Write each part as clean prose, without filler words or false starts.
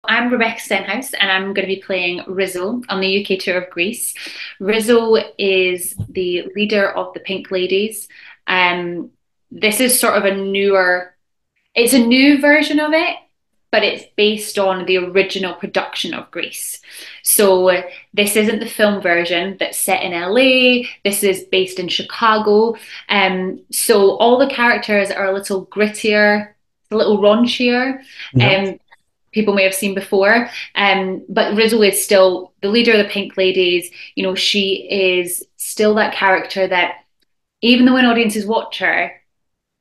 I'm Rebecca Stenhouse, and I'm going to be playing Rizzo on the UK tour of Greece. Rizzo is the leader of the Pink Ladies. Um, this is sort of it's a new version of it, but it's based on the original production of Greece. So this isn't the film version that's set in LA. This is based in Chicago. So all the characters are a little grittier, a little raunchier. Yep. Um, People may have seen before. But Rizzo is still the leader of the Pink Ladies. You know, she is still that character that even though when audiences watch her,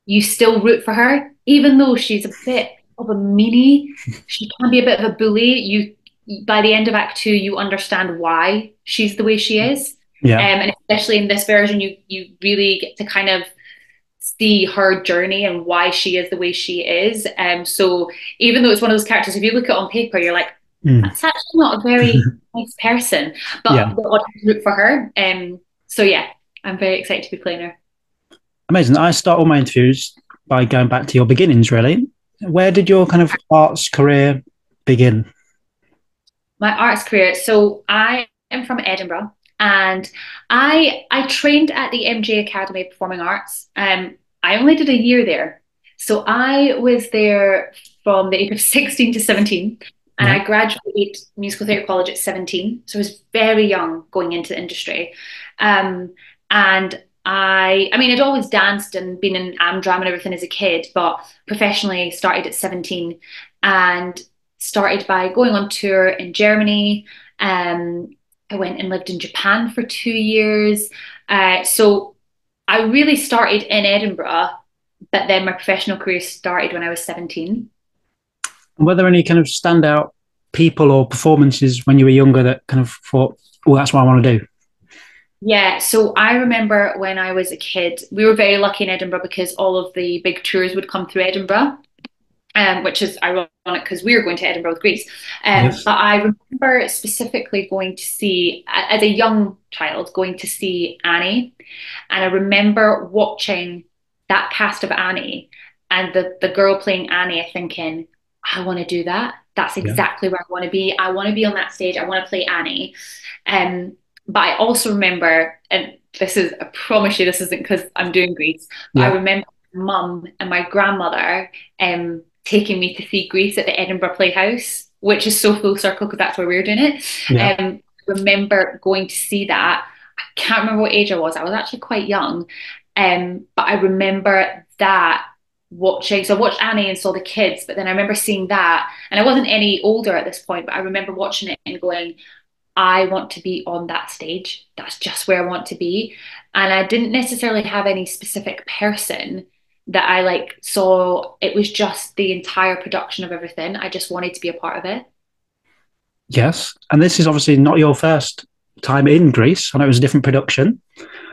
you still root for her, even though she's a bit of a meanie. She can be a bit of a bully. You by the end of Act Two, you understand why she's the way she is. Yeah. And especially in this version, you really get to kind of see her journey and why she is the way she is. So even though it's one of those characters, if you look at it on paper, you're like, Mm. that's actually not a very nice person, Yeah. but the audience root for her. So yeah, I'm very excited to be playing her. Amazing. I start all my interviews by going back to your beginnings, really. Where did your kind of arts career begin? My arts career. So I am from Edinburgh, and I trained at the MJ Academy of Performing Arts. I only did a year there, so I was there from the age of 16 to 17, and Yeah. I graduated musical theatre college at 17. So I was very young going into the industry, and I mean, I'd always danced and been in drama and everything as a kid, but professionally started at 17 and started by going on tour in Germany. Um, I went and lived in Japan for 2 years. So I really started in Edinburgh, but then my professional career started when I was 17. Were there any kind of standout people or performances when you were younger that kind of thought, oh, that's what I want to do? Yeah, so I remember when I was a kid, we were very lucky in Edinburgh because all of the big tours would come through Edinburgh. Which is ironic because we were going to Edinburgh with Greece. Yes. But I remember specifically going to see, as a young child, going to see Annie. And I remember watching that cast of Annie and the girl playing Annie, thinking, I want to do that. That's Yeah. exactly where I want to be. I want to be on that stage. I want to play Annie. Um, but I also remember, and this is, I promise you, this isn't because I'm doing Greece, but I Yeah. remember my mum and my grandmother taking me to see Greece at the Edinburgh Playhouse, which is so full circle because that's where we were doing it. Yeah. Remember going to see that. I can't remember what age I was. I was actually quite young. But I remember that watching. So I watched Annie and saw the kids, but then I remember seeing that, and I wasn't any older at this point, but I remember watching it and going, I want to be on that stage. That's just where I want to be. And I didn't necessarily have any specific person that I like saw. It was just the entire production of everything. I just wanted to be a part of it. Yes. And this is obviously not your first time in Greece. I know it was a different production,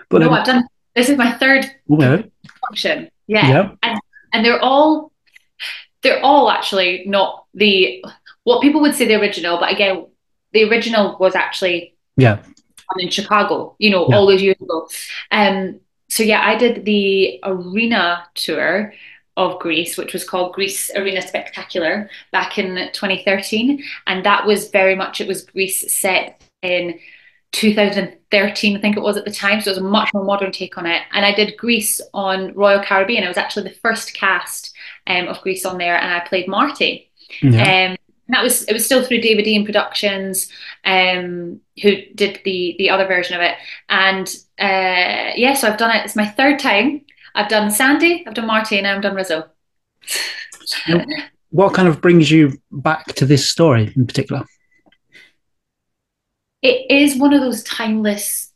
but No, then, I've done this is my third well, production. Yeah. yeah. And they're all actually not the what people would say the original, but again, the original was actually Yeah. in Chicago, Yeah. all those years ago. So yeah, I did the arena tour of Greece, which was called Greece Arena Spectacular back in 2013. And that was very much, it was Greece set in 2013, I think it was at the time. So it was a much more modern take on it. And I did Greece on Royal Caribbean. I was actually the first cast of Greece on there, and I played Marty. Yeah. Um, and it was still through David Ian Productions, who did the other version of it. And yeah, so I've done it. It's my third time. I've done Sandy, I've done Marty, and now I've done Rizzo. Now, what kind of brings you back to this story in particular? It is one of those timeless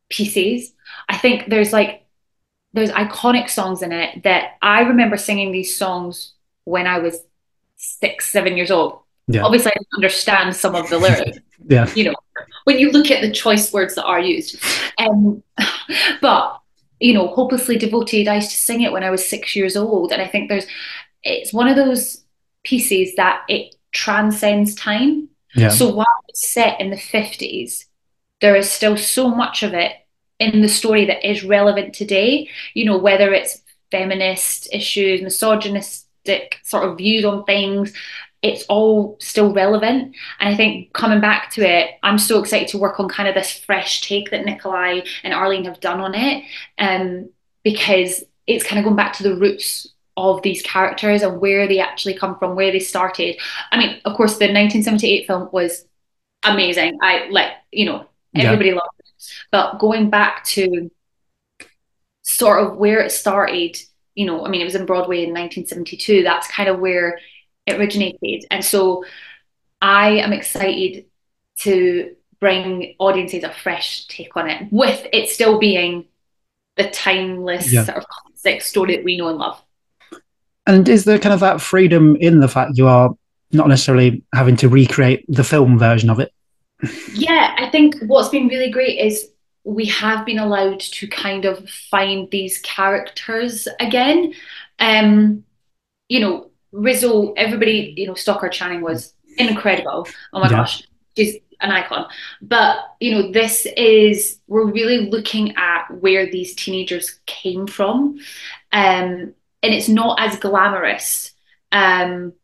pieces. I think there's iconic songs in it that I remember singing these songs when I was 6, 7 years old. Yeah. Obviously, I didn't understand some of the lyrics, Yeah. you know, when you look at the choice words that are used. Um, but, Hopelessly Devoted, I used to sing it when I was 6 years old. And I think it's one of those pieces that it transcends time. Yeah. So while it's set in the 50s, there is still so much of it in the story that is relevant today, whether it's feminist issues, misogynistic sort of views on things. it's all still relevant. And I think coming back to it, I'm so excited to work on kind of this fresh take that Nikolai and Arlene have done on it, um, because it's kind of going back to the roots of these characters and where they actually come from, where they started. I mean, of course, the 1978 film was amazing. I like, Yeah. everybody loved it. But going back to sort of where it started, I mean, it was in Broadway in 1972. That's kind of where it originated. And so I am excited to bring audiences a fresh take on it, with it still being the timeless Yeah. sort of classic story that we know and love. And is there kind of that freedom in the fact you are not necessarily having to recreate the film version of it? Yeah, I think what's been really great is we have been allowed to kind of find these characters again. Um, Rizzo, everybody, Stockard Channing was incredible. Oh my Yeah. gosh, she's an icon. But, we're really looking at where these teenagers came from. And it's not as glamorous. Um,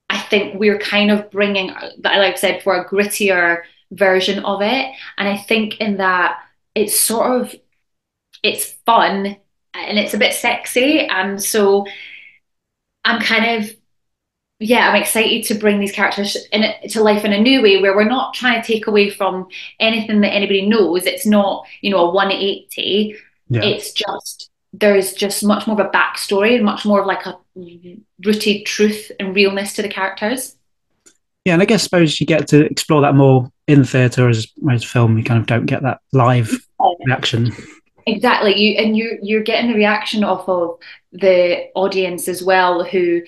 I think we're kind of bringing, like I said, for a grittier version of it. And I think in that it's sort of, it's fun and it's a bit sexy. And so I'm kind of, yeah, I'm excited to bring these characters to life in a new way where we're not trying to take away from anything that anybody knows. It's not, a 180. Yeah. It's just, there's just much more of a backstory and much more of like a rooted truth and realness to the characters. Yeah, and I guess suppose you get to explore that more in theatre as film. You kind of don't get that live reaction. Exactly. You're getting the reaction off of the audience as well, who,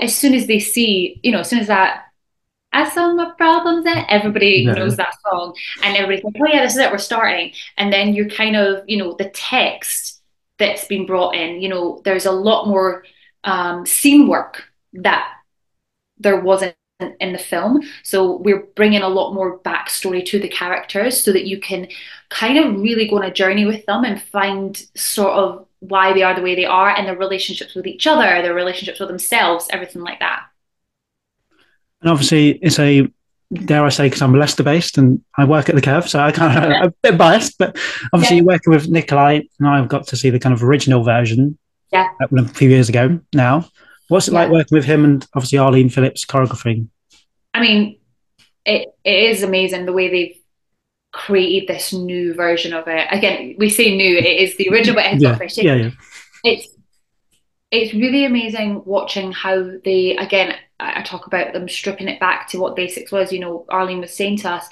as soon as they see, as soon as that I saw my problems in, everybody Yeah. knows that song and everybody's like, oh yeah, this is it, we're starting. And then you're kind of, the text that's been brought in, there's a lot more scene work that there wasn't in the film. So we're bringing a lot more backstory to the characters so that you can kind of really go on a journey with them and find sort of why they are the way they are and their relationships with each other, their relationships with themselves, everything like that. And obviously, it's a, dare I say, because I'm Leicester based and I work at the Curve, so I kind of Yeah. a bit biased. But obviously, Yeah. you're working with Nikolai, and I've got to see the kind of original version Yeah. a few years ago now. What's it like Yeah. working with him and obviously Arlene Phillips choreographing? I mean, it is amazing the way they've created this new version of it. Again, we say new, it is the original, but it has got Yeah, fresh take. yeah, yeah, It's it's really amazing watching how they, again, I talk about them stripping it back to what basics was. Arlene was saying to us,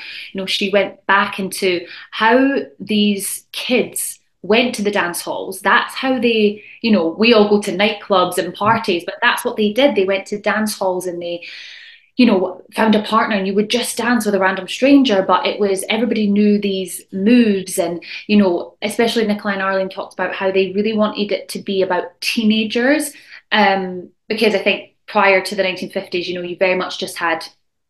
she went back into how these kids went to the dance halls. That's how they, we all go to nightclubs and parties, but that's what they did. They went to dance halls and they, found a partner, and you would just dance with a random stranger, but it was, everybody knew these moves. And, especially Nicola and Arlene talked about how they really wanted it to be about teenagers. Because I think prior to the 1950s, you very much just had,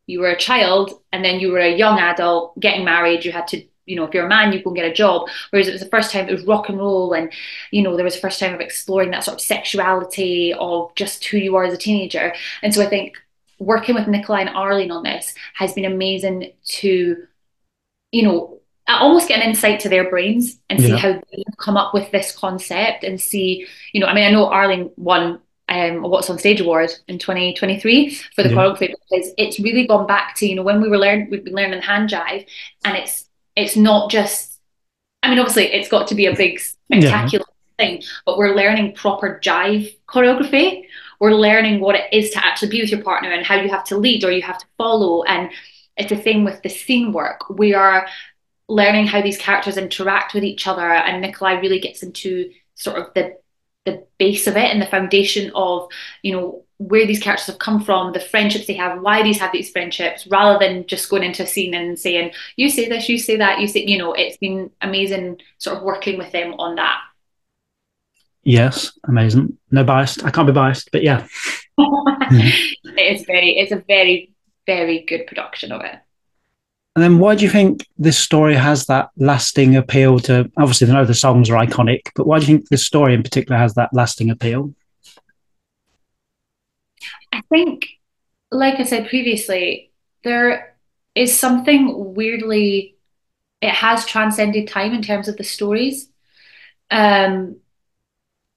you were a child and then you were a young adult getting married. You had to, if you're a man, you go and get a job. Whereas it was the first time it was rock and roll, and there was the first time of exploring that sort of sexuality of just who you are as a teenager. And so I think working with Nicola and Arlene on this has been amazing to, almost get an insight to their brains and see yeah, how they've come up with this concept and see, I mean, I know Arlene won a What's on Stage award in 2023 for the yeah, choreography, because it's really gone back to, when we've been learning hand jive, and it's not just, I mean, obviously it's got to be a big yeah. spectacular thing, but we're learning proper jive choreography. We're learning what it is to actually be with your partner and how you have to lead or you have to follow. And it's the same with the scene work. We are learning how these characters interact with each other, and Nikolai really gets into sort of the base of it and the foundation of, where these characters have come from, the friendships they have, why these have these friendships, rather than just going into a scene and saying, you say this, you say that, you say, it's been amazing sort of working with them on that. Yes, amazing. No biased. I can't be biased, but yeah. It's a very, very good production of it. And then why do you think this story has that lasting appeal to, obviously, I know the songs are iconic, but why do you think this story in particular has that lasting appeal? I think like I said previously, there is something weirdly, it has transcended time in terms of the stories. Um,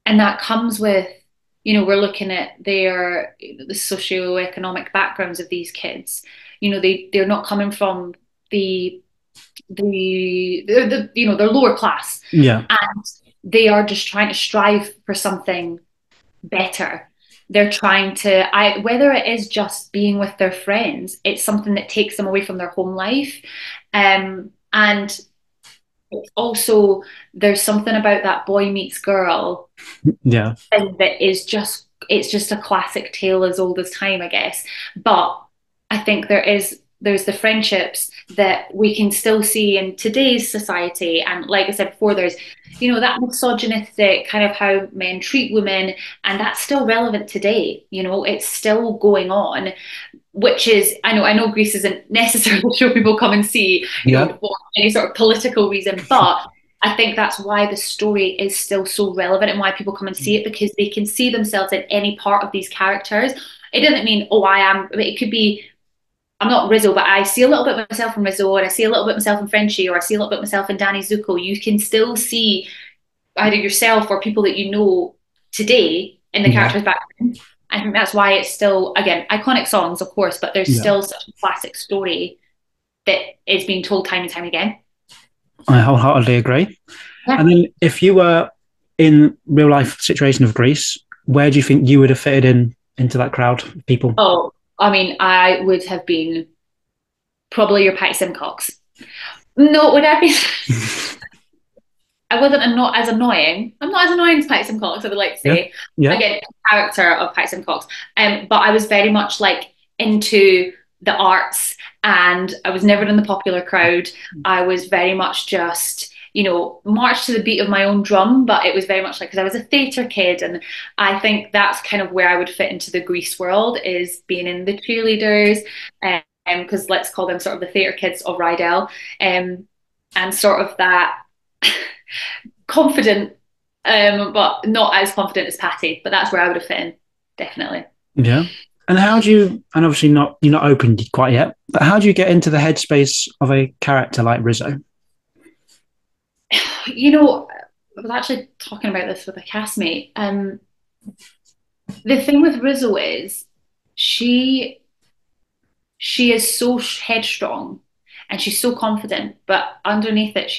and that comes with, we're looking at the socioeconomic backgrounds of these kids. They're not coming from the they're lower class, Yeah, and they are just trying to strive for something better. They're trying to, whether it is just being with their friends, it's something that takes them away from their home life. And also, there's something about that boy meets girl yeah, thing that is it's just a classic tale as old as time, I guess. But I think there's the friendships that we can still see in today's society. And like I said before, there's, that misogynistic kind of how men treat women, and that's still relevant today. It's still going on, which is, I know Greece isn't necessarily a show people come and see, yeah, for any sort of political reason, but I think that's why the story is still so relevant and why people come and see it, because they can see themselves in any part of these characters. It doesn't mean, oh, it could be, I'm not Rizzo, but I see a little bit of myself in Rizzo, and I see a little bit of myself in Frenchie, or I see a little bit of myself in Danny Zuko. You can still see either yourself or people that you know today in the yeah, characters back then. I think that's why it's still, again, iconic songs, of course, but there's yeah. still such a classic story that is being told time and time again. I wholeheartedly agree. Yeah. And then, if you were in real life situation of Greece, where do you think you would have fitted in into that crowd of people? Oh, I mean, I would have been probably your Patty Simcox. No, would I be? I wasn't not as annoying. I'm not as annoying as Patty Simcox, I would like to Yeah, say. yeah, Again, character of Patty Simcox. But I was very much like into the arts, and I was never in the popular crowd. I was very much just, march to the beat of my own drum, but it was very much like, because I was a theatre kid, and I think that's kind of where I would fit into the Grease world, is being in the cheerleaders, because let's call them sort of the theatre kids of Rydell, and sort of that confident, but not as confident as Patty. But that's where I would have fit in, definitely. yeah. And how do you? And obviously, not you're not opened quite yet. But how do you get into the headspace of a character like Rizzo? I was actually talking about this with a castmate. The thing with Rizzo is she she is so headstrong and she's so confident, but underneath it,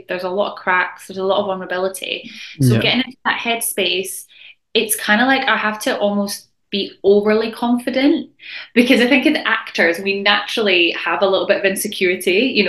there's a lot of cracks, there's a lot of vulnerability. So Yeah, getting into that headspace, it's kind of like I have to almost be overly confident, because I think as actors, we naturally have a little bit of insecurity.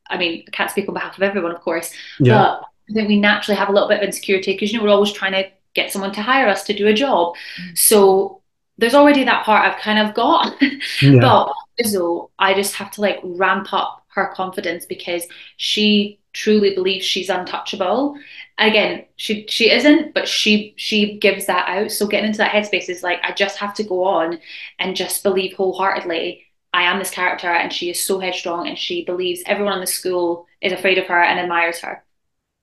I mean, I can't speak on behalf of everyone, of course, yeah, but I think we naturally have a little bit of insecurity because, we're always trying to get someone to hire us to do a job. So there's already that part I've kind of got. yeah, But Rizzo, I just have to like ramp up her confidence, because she truly believes she's untouchable. Again, she isn't, but she gives that out. So getting into that headspace is like, I just have to go on and just believe wholeheartedly I am this character, and she is so headstrong, and she believes everyone in the school is afraid of her and admires her.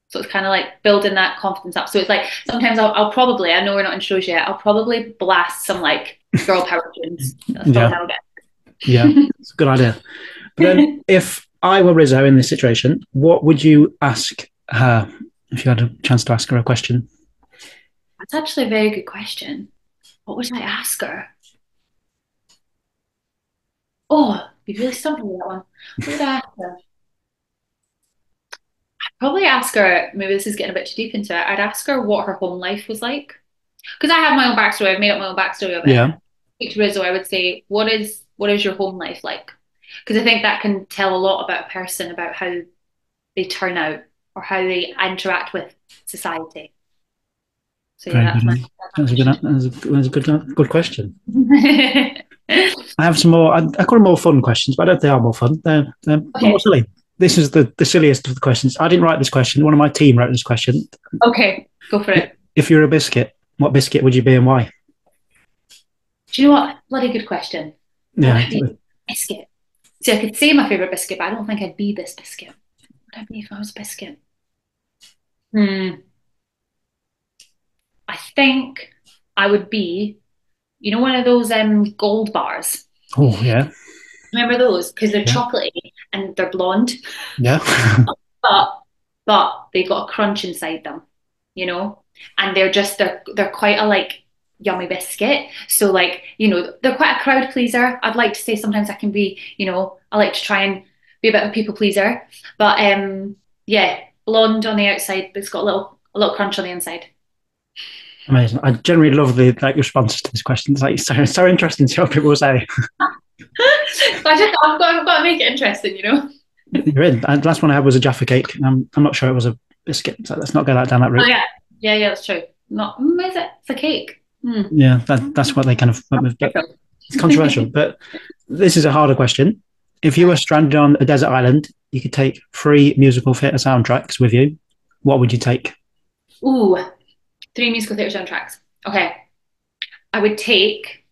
So it's kind of like building that confidence up. So it's like sometimes I'll probably, I know we're not in shows yet, I'll probably blast some like girl power tunes. That's probably yeah, how I'll yeah. get. It's a good idea. But then, if I were Rizzo in this situation, what would you ask her if you had a chance to ask her a question? That's actually a very good question. What would I ask her? Oh, you really stumped me with that one. What would I ask her? Probably ask her, maybe this is getting a bit too deep into it. I'd ask her what her home life was like. Because I have my own backstory, I've made up my own backstory of it. And Yeah, to Rizzo, I would say, what is your home life like? Because I think that can tell a lot about a person, about how they turn out or how they interact with society. So yeah, very good. that's my question. That's a good question. I have some more. I call them more fun questions, but I don't think they are more fun. They're more Okay. silly. This is the silliest of the questions. I didn't write this question. One of my team wrote this question. Okay, go for it. If you're a biscuit, what biscuit would you be and why? Do you know what? Bloody good question. What Yeah, would I be? Biscuit. See, I could say my favorite biscuit, but I don't think I'd be this biscuit. What would I be if I was a biscuit? Hmm. I think I would be. You know, one of those gold bars. Oh, yeah. Remember those? Because they're Yeah. chocolatey and they're blonde, Yeah. but they've got a crunch inside them, you know? And they're quite a like yummy biscuit. So like, they're quite a crowd pleaser. I'd like to say sometimes I can be, I like to try and be a bit of a people pleaser. But yeah, blonde on the outside, but it's got a little crunch on the inside. Amazing. I generally love the like responses to these questions. Like so interesting to hear what people say. I've got to make it interesting. You're in. And the last one I had was a Jaffa cake. I'm not sure it was a biscuit, so let's not go down that Oh route. yeah, yeah, that's true. Not, is it? It's a cake. Yeah, that's what they kind of went with, but it's controversial. But this is a harder question. If you were Right. stranded on a desert island, you could take three musical theatre soundtracks with you. What would you take? Ooh, three musical theatre soundtracks. Okay, I would take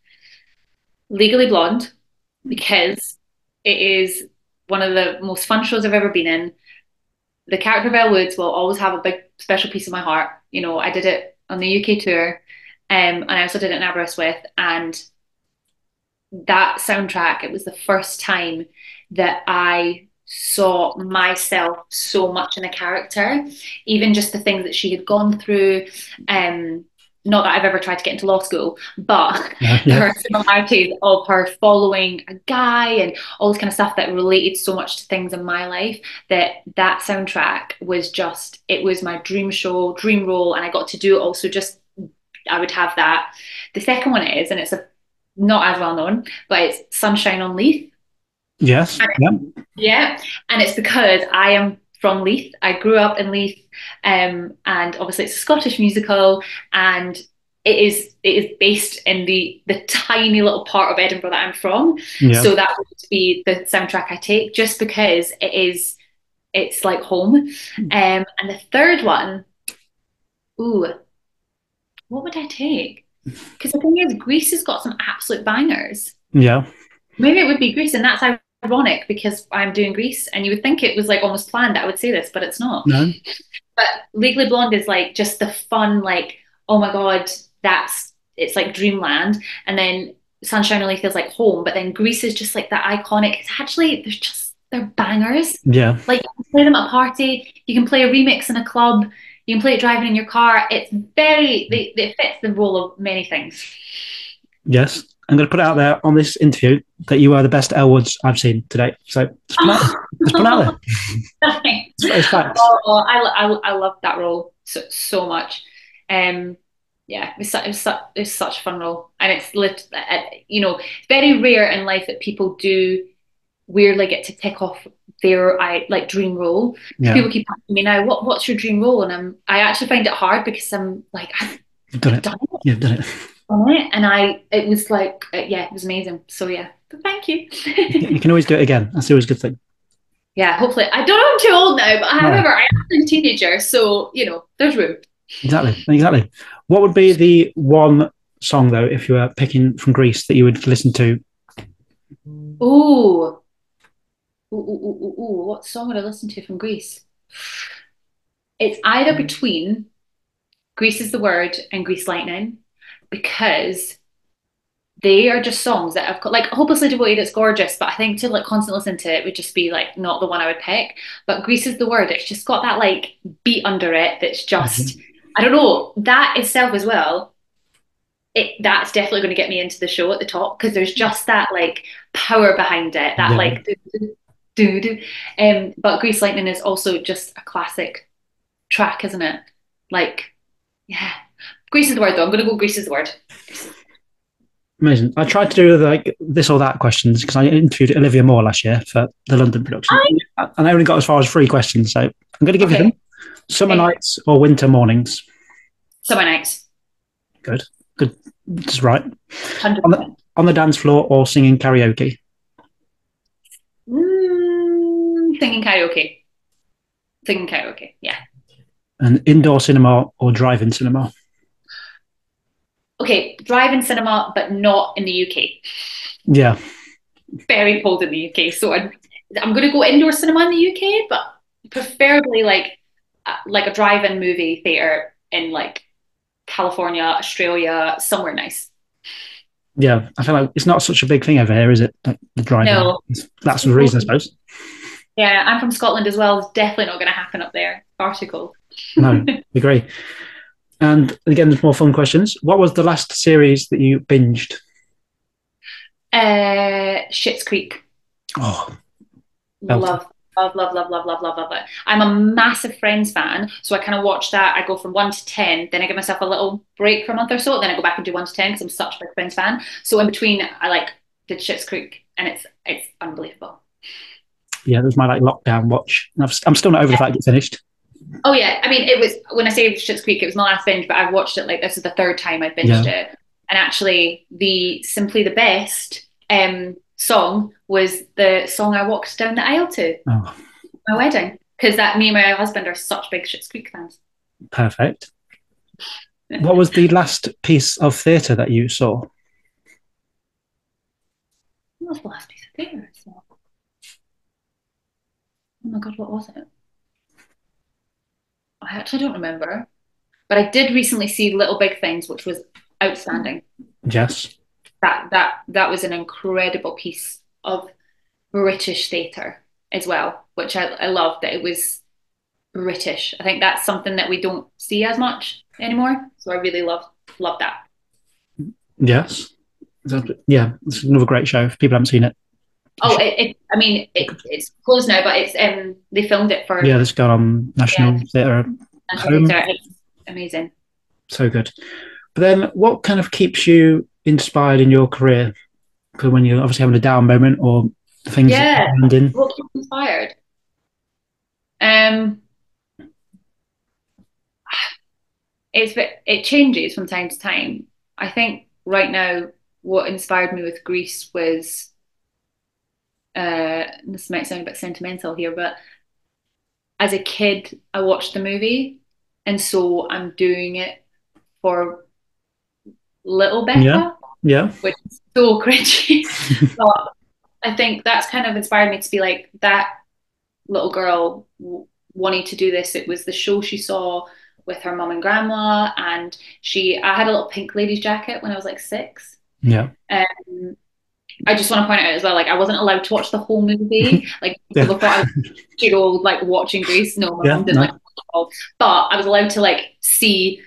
Legally Blonde because it is one of the most fun shows I've ever been in. The character Belle Woods will always have a big special piece of my heart. I did it on the UK tour, and I also did it in Aberystwyth, and that soundtrack, it was the first time that I saw myself so much in a character, even just the things that she had gone through. Um, Not that I've ever tried to get into law school, but Yeah, her similarities of her following a guy and all this kind of stuff that related so much to things in my life, that soundtrack was just, it was my dream show, dream role, and I got to do it also just, I would have that. The second one is, and it's not as well known, but it's Sunshine on Leith. yes, And yeah, yeah, and it's because I am from Leith. I grew up in Leith, and obviously it's a Scottish musical, and it is based in the tiny little part of Edinburgh that I'm from. yeah, So that would be the soundtrack I take, just because it's like home. And the third one, ooh, what would I take? Because the thing is, Greece has got some absolute bangers. yeah. Maybe it would be Greece, and that's ironic because I'm doing Greece, and you would think it was like almost planned that I would say this, but it's not. No, But Legally Blonde is like just the fun, like, oh my God, it's like dreamland. And then Sunshine Only feels like home, but then Greece is just like that iconic. It's actually, they're bangers. yeah, Like, you can play them at a party, you can play a remix in a club, you can play it driving in your car. It fits the role of many things. yes. I'm going to put it out there on this interview that you are the best Elwoods I've seen today. So let's put it out there. It's facts. Oh, I love that role so much. Um, yeah, it's such a fun role, and it's very rare in life that people do weirdly get to tick off their like dream role. Because Yeah, people keep asking me now, what's your dream role? And I actually find it hard because I'm like you've done I've it. done You've done it. it, and it was like yeah, it was amazing. So yeah, but thank you. You can always do it again. That's always a good thing. Yeah, hopefully. I don't know, I'm too old now, but No, however, I am a teenager, so there's room. exactly. What would be the one song though, if you were picking from Greece, that you would listen to? Ooh. Ooh. What song would I listen to from Greece? It's either between Grease is the Word and Grease Lightning, because they are just songs that I've got, like Hopelessly Devoted, it's gorgeous, but I think to like constantly listen to it would just be like not the one I would pick. But Grease is the Word, it's just got that like beat under it that's just, Mhm. I don't know, that itself as well. That's definitely going to get me into the show at the top because there's just that like power behind it, that Yeah, like do. But Grease Lightning is also just a classic track, isn't it? Like, yeah. Grease is the word though. I'm gonna go Grease is the word. amazing. I tried to do like this or that questions because I interviewed Olivia Moore last year for the London production, I and I only got as far as three questions. So I'm going to give you them: okay. summer Okay. nights or winter mornings. Summer nights. Good, good, just right. On the 100%. on the dance floor or singing karaoke, Singing karaoke. Singing karaoke. Yeah. and indoor cinema or drive-in cinema. Okay. Drive-in cinema, but not in the UK. Yeah, Very cold in the UK, so I'm gonna go indoor cinema in the UK, but preferably like a drive-in movie theater in like California, Australia, somewhere nice. Yeah, I feel like it's not such a big thing over here, is it? Like the driving. No. That's the reason, I suppose. Yeah, I'm from Scotland as well. It's definitely not going to happen up there. Far too cold. No, agree. And again, there's more fun questions. What was the last series that you binged? Schitt's Creek. Oh, belter. Love, love, love, love, love, love, love, love it. I'm a massive Friends fan, so I kind of watch that. I go from 1 to 10, then I give myself a little break for a month or so, then I go back and do 1 to 10 because I'm such a big Friends fan. So in between, I like did Schitt's Creek, and it's unbelievable. Yeah, that was my like lockdown watch. I'm still not over the fact it's finished. Oh yeah, I mean it was when I say Schitt's Creek, it was my last binge, but I've watched it like this is the third time I binged Yeah. it, and actually the Simply the Best song was the song I walked down the aisle to Oh, my wedding because that me and my husband are such big Schitt's Creek fans. perfect. What was the last piece of theatre that you saw? What was the last piece of theatre I saw? Oh my God, what was it? I actually don't remember. But I did recently see Little Big Things, which was outstanding. Yes. That was an incredible piece of British theatre as well, which I loved that it was British. I think that's something that we don't see as much anymore. So I really love that. Yes. Yeah, it's another great show. If people haven't seen it. Oh, I mean, it's closed now, but it's they filmed it for Yeah, this gone on National Theatre National Home. Theatre. It's amazing. So good. But then what kind of keeps you inspired in your career? Because when you're obviously having a down moment or things Yeah. ending. What keeps you inspired? Um, it changes from time to time. I think right now what inspired me with Greece was this might sound a bit sentimental here, but as a kid I watched the movie and so I'm doing it for little Yeah. Becca, Yeah. which is so cringy. But I think that's kind of inspired me to be like that little girl wanting to do this. It was the show she saw with her mum and grandma, and I had a little pink lady's jacket when I was like 6. Yeah. Um, I just want to point out as well, like I wasn't allowed to watch the whole movie. Like Yeah. people thought I was too old, like watching Grease. No, my Yeah, mum didn't no. like it at all. But I was allowed to like see,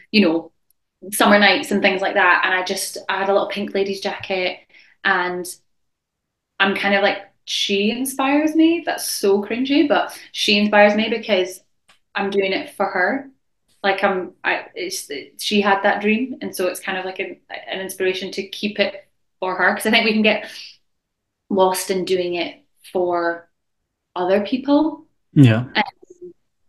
summer nights and things like that. And I had a little pink lady's jacket, and I'm kind of like, she inspires me. That's so cringy, but she inspires me because I'm doing it for her. Like she had that dream, and so it's kind of like an inspiration to keep it for her. Because I think we can get lost in doing it for other people. Yeah.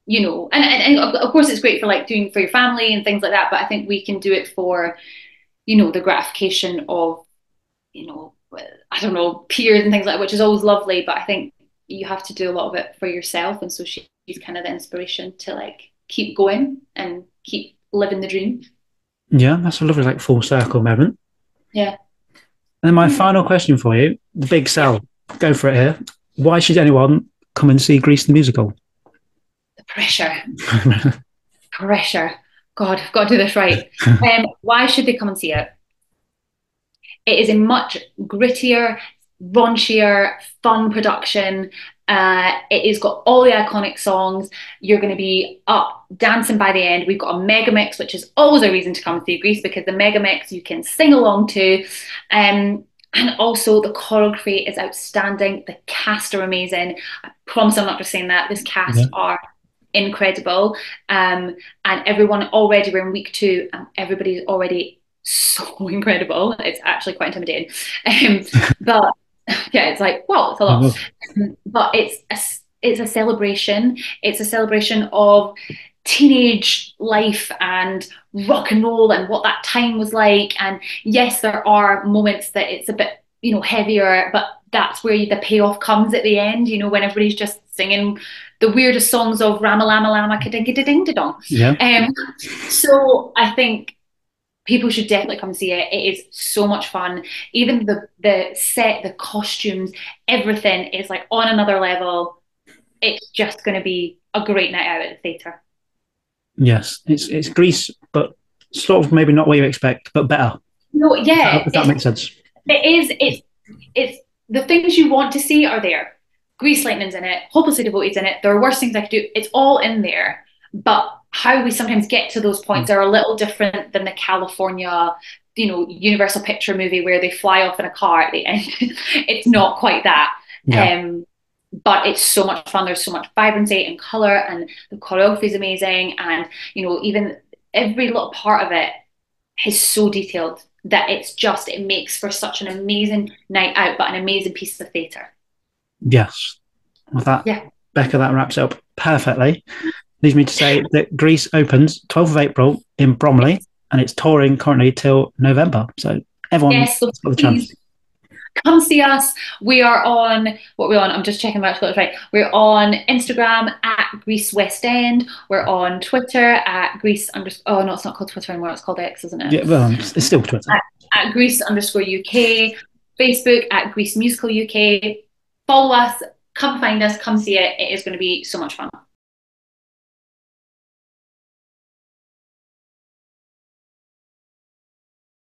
And of course it's great for like doing for your family and things like that. But I think we can do it for, the gratification of, I don't know, peers and things like that, which is always lovely. But I think you have to do a lot of it for yourself. And so she's kind of the inspiration to like keep going and keep living the dream. Yeah, that's a lovely like full circle moment. Yeah. And then my final question for you, the big sell. Yeah. Go for it here. Why should anyone come and see Grease the musical? The pressure. Pressure. God, I've got to do this right. Why should they come and see it? It is a much grittier, raunchier, fun production. It has got all the iconic songs. You're going to be up dancing by the end. We've got a mega mix, which is always a reason to come see Grease because the mega mix you can sing along to. And also the choreography is outstanding. The cast are amazing. I promise I'm not just saying that. This cast are incredible. And everyone already, we're in week 2 and everybody's already so incredible. It's actually quite intimidating. But yeah, it's like, wow, it's a lot. But it's a celebration. It's a celebration of teenage life and rock and roll and what that time was like. And yes, there are moments that it's a bit, heavier, but that's where the payoff comes at the end, when everybody's just singing the weirdest songs of Rama Lama Lama Kadinga Ding Dong. Yeah. So I think people should definitely come see it. It is so much fun. Even the set, the costumes, everything is like on another level. It's just going to be a great night out at the theatre. Yes, it's Grease, but sort of maybe not what you expect, but better. No, yeah. If that makes sense. It is. It's the things you want to see are there. Grease Lightning's in it. Hopelessly Devoted's in it. There are worse things I could do. It's all in there. But how we sometimes get to those points are a little different than the California, Universal Picture movie where they fly off in a car at the end. It's not quite that. Yeah. But it's so much fun. There's so much vibrancy and color, and the choreography is amazing. And even every little part of it is so detailed that it makes for such an amazing night out, but an amazing piece of theatre. Yes. With that, Yeah. Becca, that wraps it up perfectly. Leaves me to say that Grease opens 12th of April in Bromley, and it's touring currently till November. So everyone's got the chance. Come see us. We are on, what are we on? I'm just checking my Twitter, right. We're on Instagram at Grease West End. We're on Twitter at Grease oh no, it's not called Twitter anymore. It's called X, isn't it? Yeah, well, it's still Twitter. At Grease_UK. Facebook at Grease Musical UK. Follow us. Come find us. Come see it. It is going to be so much fun.